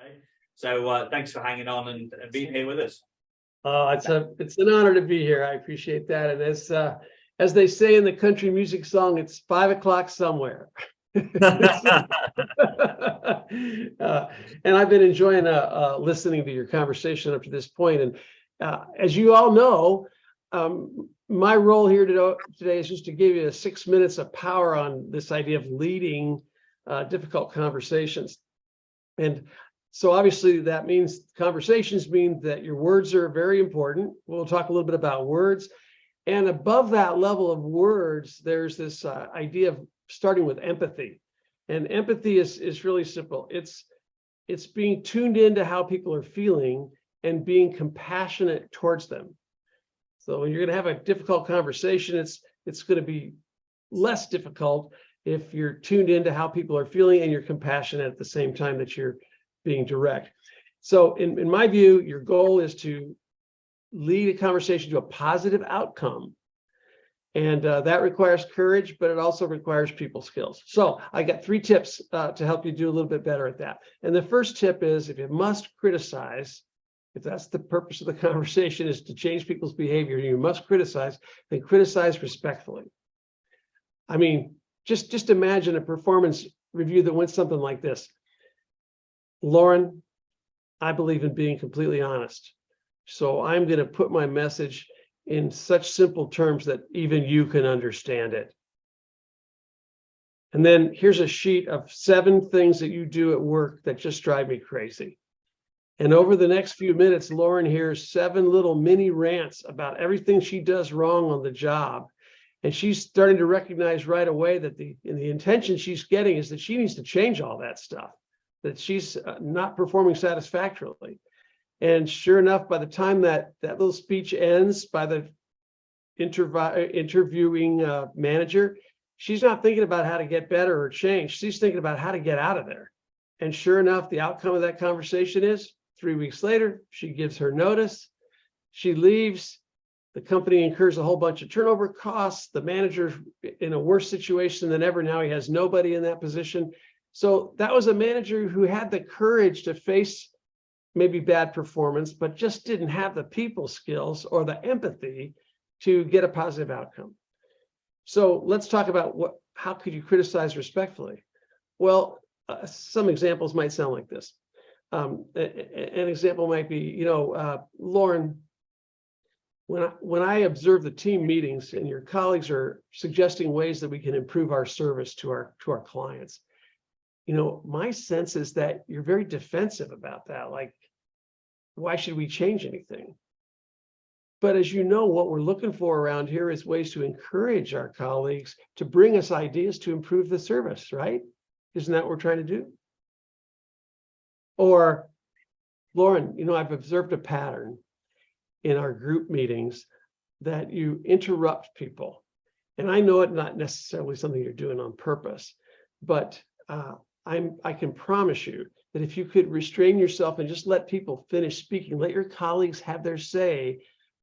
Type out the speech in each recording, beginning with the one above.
Okay. So thanks for hanging on and being here with us. It's an honor to be here. I appreciate that. And as they say in the country music song, it's 5 o'clock somewhere. And I've been enjoying listening to your conversation up to this point. And as you all know, my role here today is just to give you 6 minutes of power on this idea of leading difficult conversations. And so obviously that means conversations mean that your words are very important. We'll talk a little bit about words. And above that level of words, there's this idea of starting with empathy. And empathy is really simple. It's being tuned into how people are feeling and being compassionate towards them. So when you're going to have a difficult conversation, it's going to be less difficult if you're tuned into how people are feeling and you're compassionate at the same time that you're being direct. So in my view, your goal is to lead a conversation to a positive outcome. And that requires courage, but it also requires people skills. So I got 3 tips to help you do a little bit better at that. And the first tip is, if you must criticize, if that's the purpose of the conversation, is to change people's behavior, you must criticize, then criticize respectfully. I mean, just imagine a performance review that went something like this. Lauren, I believe in being completely honest. So I'm going to put my message in such simple terms that even you can understand it. And then here's a sheet of 7 things that you do at work that just drive me crazy. And over the next few minutes, Lauren hears 7 little mini rants about everything she does wrong on the job. And she's starting to recognize right away that the intention she's getting is that she needs to change all that stuff, that she's not performing satisfactorily. And sure enough, by the time that little speech ends by the interviewing manager, she's not thinking about how to get better or change. She's thinking about how to get out of there. And sure enough, the outcome of that conversation is 3 weeks later, she gives her notice. She leaves. The company incurs a whole bunch of turnover costs. The manager's in a worse situation than ever. Now he has nobody in that position. So that was a manager who had the courage to face maybe bad performance, but just didn't have the people skills or the empathy to get a positive outcome. So let's talk about how could you criticize respectfully? Well, some examples might sound like this. An example might be, Lauren, when I observe the team meetings and your colleagues are suggesting ways that we can improve our service to our clients, my sense is that you're very defensive about that. Like, why should we change anything? But as you know, what we're looking for around here is ways to encourage our colleagues to bring us ideas to improve the service, right? Isn't that what we're trying to do? Or, Lauren, I've observed a pattern in our group meetings that you interrupt people. And I know it's not necessarily something you're doing on purpose, but I can promise you that if you could restrain yourself and just let people finish speaking, let your colleagues have their say,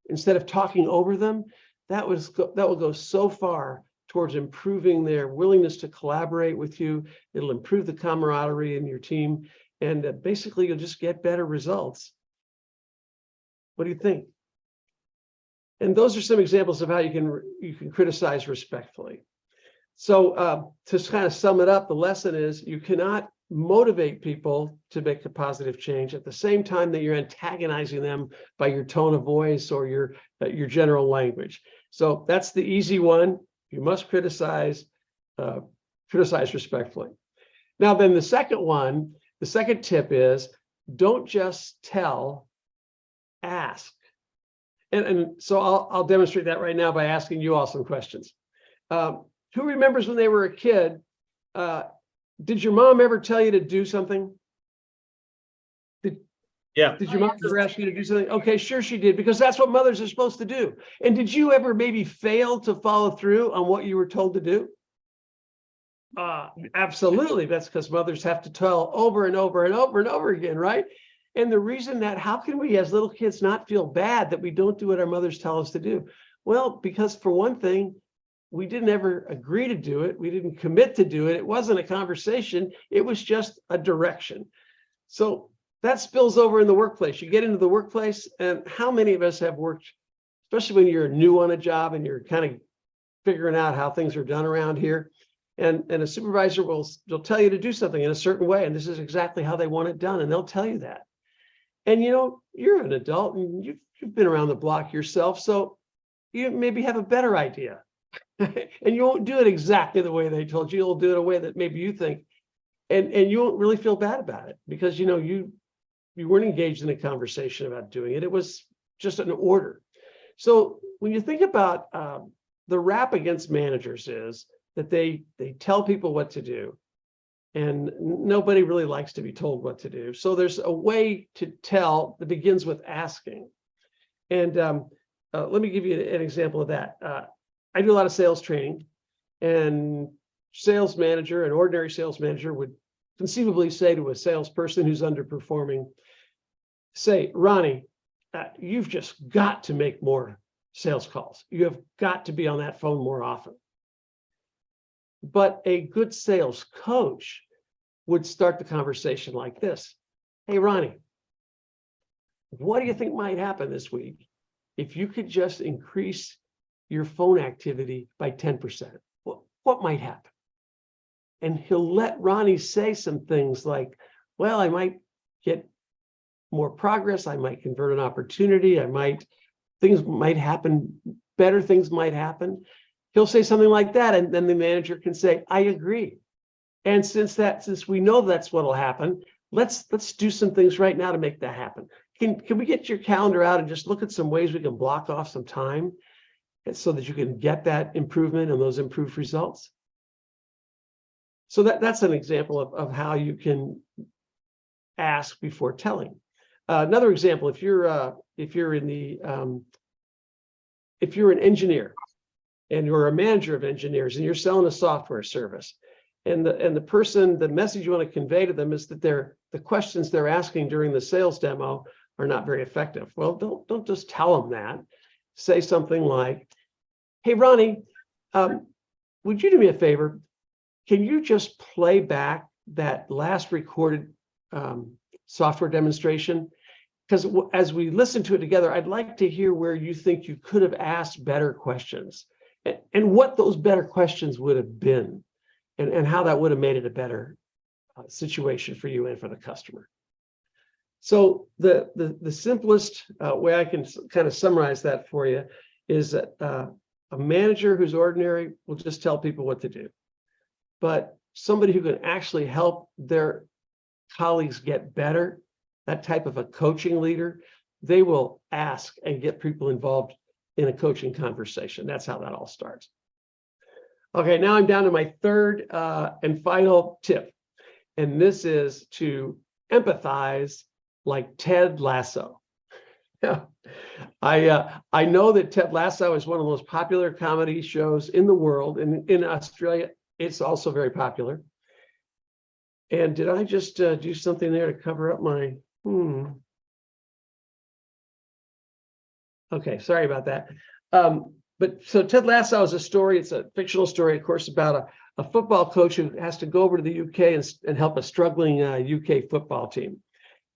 instead of talking over them, that will go so far towards improving their willingness to collaborate with you. It'll improve the camaraderie in your team, and basically you'll just get better results. What do you think? And those are some examples of how you can criticize respectfully. So to kind of sum it up, the lesson is you cannot motivate people to make a positive change at the same time that you're antagonizing them by your tone of voice or your general language. So that's the easy one. You must criticize respectfully. Now then, the second tip is, don't just tell, ask. And so I'll demonstrate that right now by asking you all some questions. Who remembers when they were a kid, did your mom ever tell you to do something? Yeah. Did your mom ever ask you to do something? Okay, sure she did, because that's what mothers are supposed to do. And did you ever maybe fail to follow through on what you were told to do? Absolutely. That's because mothers have to tell over and over and over and over again, right? And the reason that, how can we as little kids not feel bad that we don't do what our mothers tell us to do? Well, because for one thing, we didn't ever agree to do it. We didn't commit to do it. It wasn't a conversation. It was just a direction. So that spills over in the workplace. You get into the workplace, and how many of us have worked, especially when you're new on a job and you're kind of figuring out how things are done around here. And a supervisor will tell you to do something in a certain way, and this is exactly how they want it done, and they'll tell you that. And you're an adult and you've been around the block yourself, so you maybe have a better idea. And you won't do it exactly the way they told you. You'll do it a way that maybe you think, and you won't really feel bad about it, because you weren't engaged in a conversation about doing it. It was just an order. So when you think about the rap against managers is that they tell people what to do, and nobody really likes to be told what to do. So there's a way to tell that begins with asking. And let me give you an example of that. I do a lot of sales training, and an ordinary sales manager would conceivably say to a salesperson who's underperforming, say, Ronnie, you've just got to make more sales calls. You have got to be on that phone more often. But a good sales coach would start the conversation like this. Hey, Ronnie, what do you think might happen this week if you could just increase your phone activity by 10%? What might happen? And he'll let Ronnie say some things like, well, I might get more progress. I might convert an opportunity. Things might happen, better things might happen. He'll say something like that, and then the manager can say, I agree. And since we know that's what'll happen, let's do some things right now to make that happen. Can we get your calendar out and just look at some ways we can block off some time so that you can get that improvement and those improved results? So that's an example of how you can ask before telling. Another example, if you're an engineer and you're a manager of engineers and you're selling a software service, and the message you want to convey to them is that the questions they're asking during the sales demo are not very effective. Well, don't just tell them that. Say something like, hey, Ronnie, would you do me a favor? Can you just play back that last recorded software demonstration? Because as we listen to it together, I'd like to hear where you think you could have asked better questions and what those better questions would have been, and how that would have made it a better situation for you and for the customer. So the simplest way I can kind of summarize that for you is that a manager who's ordinary will just tell people what to do. But somebody who can actually help their colleagues get better, that type of a coaching leader, they will ask and get people involved in a coaching conversation. That's how that all starts. Okay, now I'm down to my third and final tip. And this is to empathize like Ted Lasso. I know that Ted Lasso is one of the most popular comedy shows in the world. And in Australia, it's also very popular. And did I just do something there to cover up my, Okay, sorry about that. But so Ted Lasso is a story, it's a fictional story, of course, about a football coach who has to go over to the UK and help a struggling UK football team.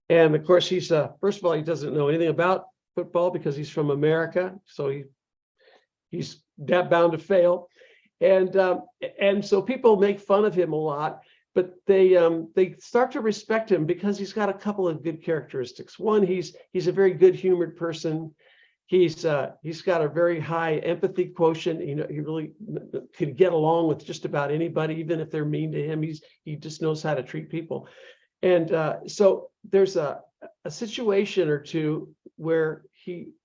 And of course, he's, first of all, he doesn't know anything about football because he's from America. So he's bound to fail. And so people make fun of him a lot, but they start to respect him because he's got a couple of good characteristics. One, he's a very good humored person. He's got a very high empathy quotient. He really could get along with just about anybody, even if they're mean to him. He just knows how to treat people. And so there's a situation or two where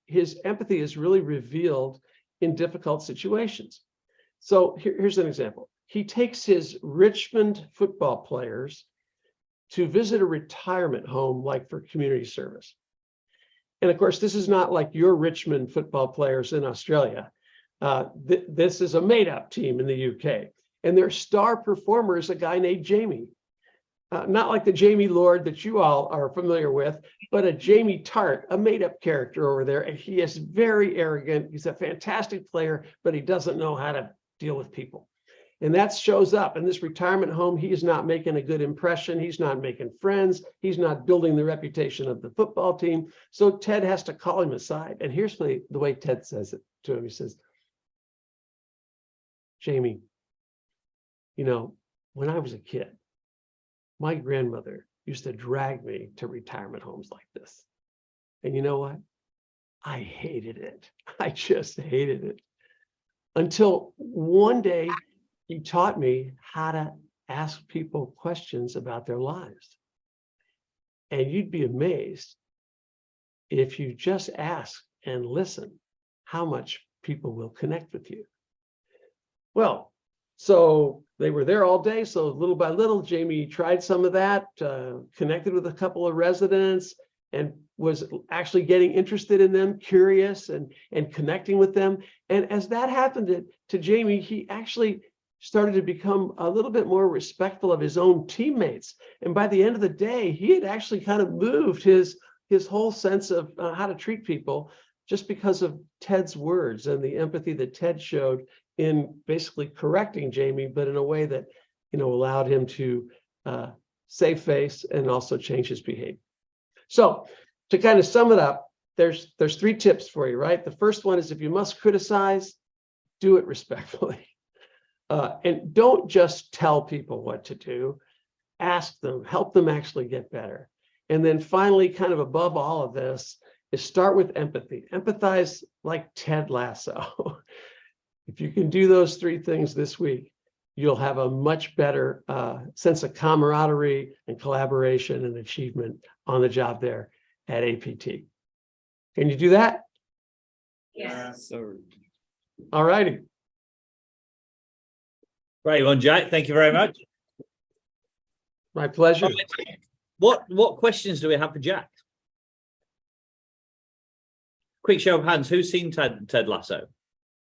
his empathy is really revealed in difficult situations. So here's an example. He takes his Richmond football players to visit a retirement home, like for community service. And of course, this is not like your Richmond football players in Australia. This is a made-up team in the UK. And their star performer is a guy named Jamie. Not like the Jamie Lord that you all are familiar with, but a Jamie Tart, a made-up character over there. And he is very arrogant. He's a fantastic player, but he doesn't know how to deal with people. And that shows up in this retirement home. He is not making a good impression. He's not making friends. He's not building the reputation of the football team. So Ted has to call him aside. And here's the way Ted says it to him. He says, Jamie, you know, when I was a kid, my grandmother used to drag me to retirement homes like this. And you know what? I hated it. I just hated it. Until one day, he taught me how to ask people questions about their lives. And you'd be amazed if you just ask and listen how much people will connect with you. Well, so they were there all day. So little by little, Jamie tried some of that, connected with a couple of residents, and was actually getting interested in them, curious and connecting with them. And as that happened to Jamie, he actually started to become a little bit more respectful of his own teammates. And by the end of the day, he had actually kind of moved his whole sense of how to treat people just because of Ted's words and the empathy that Ted showed in basically correcting Jamie, but in a way that, you know, allowed him to save face and also change his behavior. So to kind of sum it up, there's 3 tips for you, right? The first one is, if you must criticize, do it respectfully. And don't just tell people what to do. Ask them, help them actually get better. And then finally, kind of above all of this, is start with empathy. Empathize like Ted Lasso. If you can do those 3 things this week, you'll have a much better sense of camaraderie and collaboration and achievement on the job there at APT. Can you do that? Yes. All righty. Great one, Jack. Thank you very much. My pleasure. What questions do we have for Jack? Quick show of hands. Who's seen Ted Lasso?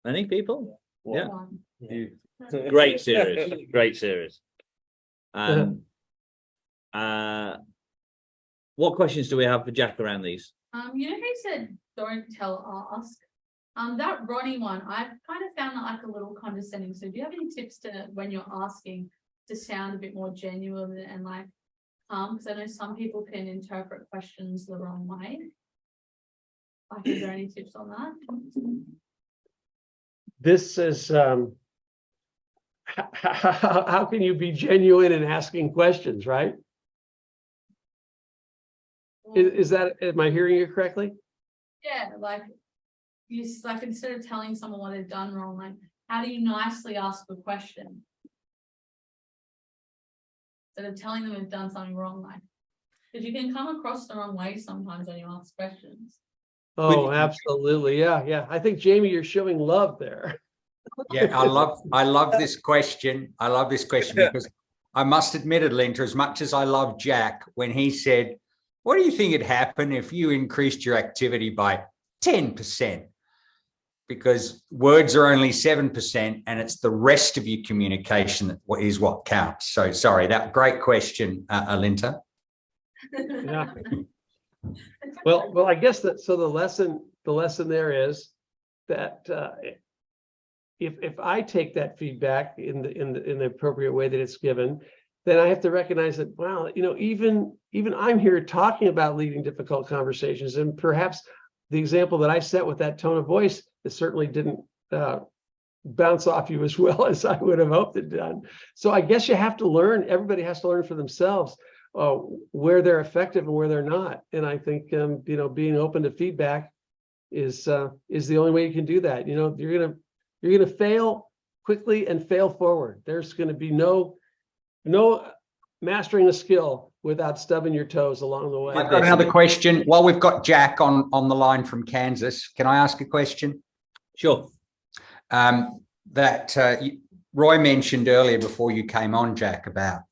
Any people? Yeah. Great series. Great series. And what questions do we have for Jack around these? You know how you said don't tell, ask? That Ronnie one, I've kind of found that like a little condescending. So do you have any tips to, when you're asking, to sound a bit more genuine and like because I know some people can interpret questions the wrong way. Like, is there any tips on that? This is how can you be genuine in asking questions, right? Is that, am I hearing you correctly? Yeah, like you like, instead of telling someone what they've done wrong, like how do you nicely ask a question? Instead of telling them they've done something wrong, like, because you can come across the wrong way sometimes when you ask questions. Oh, absolutely. Yeah. I think, Jamie, you're showing love there. Yeah, I love this question. I love this question because I must admit, Linda, as much as I love Jack, when he said, what do you think would happen if you increased your activity by 10%? Because words are only 7% and it's the rest of your communication that is what counts. So sorry, that great question, Alinta. Yeah. Well, I guess that, so the lesson there is that if I take that feedback in the appropriate way that it's given, then I have to recognize that, wow, you know, even I'm here talking about leading difficult conversations, and perhaps the example that I set with that tone of voice, it certainly didn't bounce off you as well as I would have hoped it done. So I guess you have to learn. Everybody has to learn for themselves where they're effective and where they're not. And I think you know, being open to feedback is the only way you can do that. You know, you're gonna fail quickly and fail forward. There's going to be no mastering a skill without stubbing your toes along the way. I've got another question. While we've got Jack on the line from Kansas, can I ask a question? Sure. Roy mentioned earlier before you came on, Jack, about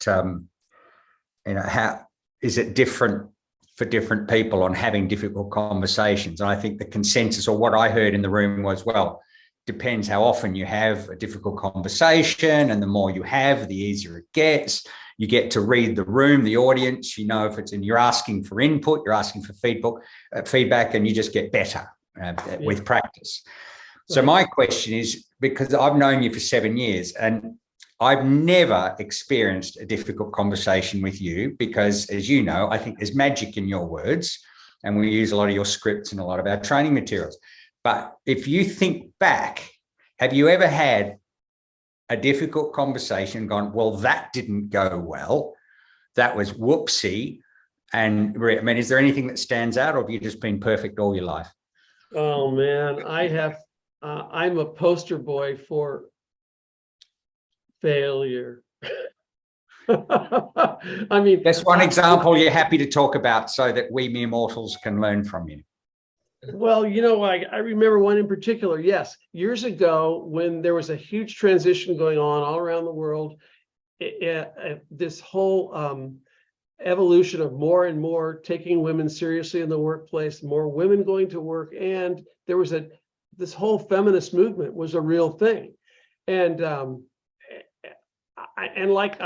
you know, how is it different for different people on having difficult conversations? And I think the consensus, or what I heard in the room, was, well, depends how often you have a difficult conversation, and the more you have, the easier it gets. You get to read the room, the audience, you know, if it's, and you're asking for input, you're asking for feedback, and you just get better with practice. So my question is, because I've known you for 7 years, and I've never experienced a difficult conversation with you because, as you know, I think there's magic in your words, and we use a lot of your scripts and a lot of our training materials. But if you think back, have you ever had a difficult conversation, gone, well, that didn't go well, that was whoopsie? And I mean, is there anything that stands out, or have you just been perfect all your life? Oh man, I'm a poster boy for failure. I mean, That's one example you're happy to talk about so that we mere mortals can learn from you. well, I remember one in particular. Yes, years ago when there was a huge transition going on all around the world, this whole evolution of more and more taking women seriously in the workplace, more women going to work, and there was this whole feminist movement was a real thing, and like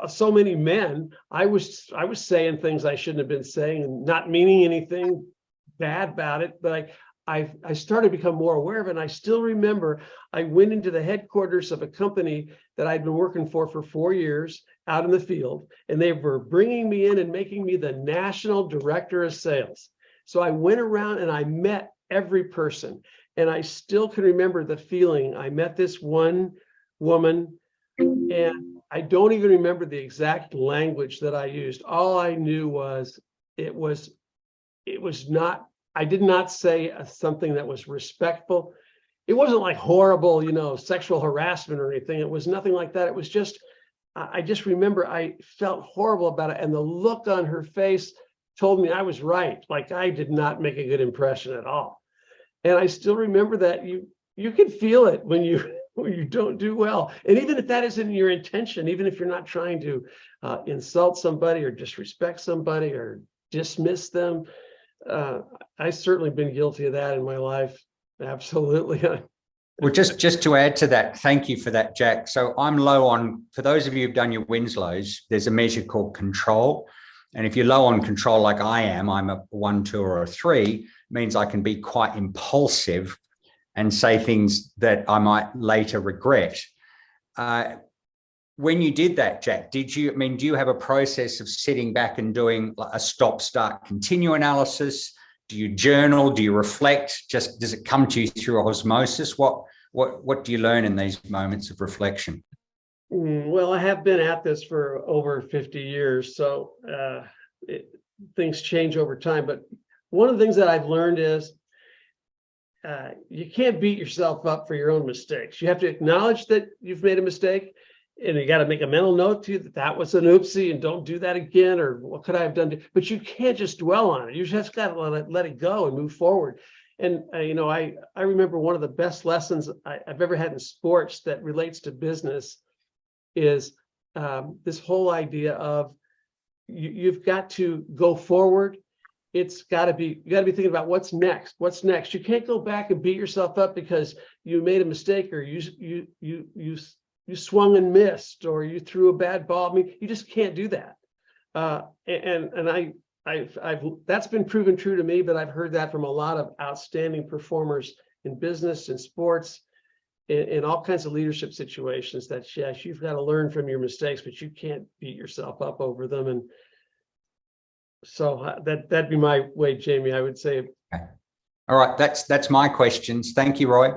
so many men, I was saying things I shouldn't have been saying and not meaning anything bad about it, but I started to become more aware of it. And I still remember I went into the headquarters of a company that I'd been working for 4 years out in the field, and they were bringing me in and making me the national director of sales. So I went around and I met every person, and I still can remember the feeling. I met this one woman, and I don't even remember the exact language that I used. All I knew was it was not, I did not say something that was respectful. It wasn't like horrible, sexual harassment or anything. It was nothing like that. It was just, I just remember I felt horrible about it. And the look on her face told me I was right. Like I did not make a good impression at all. And I still remember that you can feel it when you don't do well. And even if that isn't your intention, even if you're not trying to insult somebody or disrespect somebody or dismiss them, I've certainly been guilty of that in my life. Absolutely. Well, just to add to that, thank you for that, Jack. So I'm low on, for those of you who've done your Winslows, there's a measure called control. And if you're low on control like I am, I'm a 1, 2, or a 3, means I can be quite impulsive and say things that I might later regret. When you did that, Jack, do you have a process of sitting back and doing a stop, start, continue analysis? Do you journal? Do you reflect? Just does it come to you through osmosis? What do you learn in these moments of reflection? Well, I have been at this for over 50 years, so things change over time. But one of the things that I've learned is you can't beat yourself up for your own mistakes. You have to acknowledge that you've made a mistake, and you got to make a mental note to you that was an oopsie and don't do that again, or what could I have done? But you can't just dwell on it. You just got to let it go and move forward. And I remember one of the best lessons I've ever had in sports that relates to business is this whole idea of you've got to go forward. You got to be thinking about what's next. What's next? You can't go back and beat yourself up because you made a mistake, or you swung and missed, or you threw a bad ball. I mean, you just can't do that. And I've that's been proven true to me, but I've heard that from a lot of outstanding performers in business and sports, in all kinds of leadership situations, that yes, you've got to learn from your mistakes, but you can't beat yourself up over them. And so that'd be my way, Jamie, I would say. Okay. All right, that's my questions. Thank you, Roy.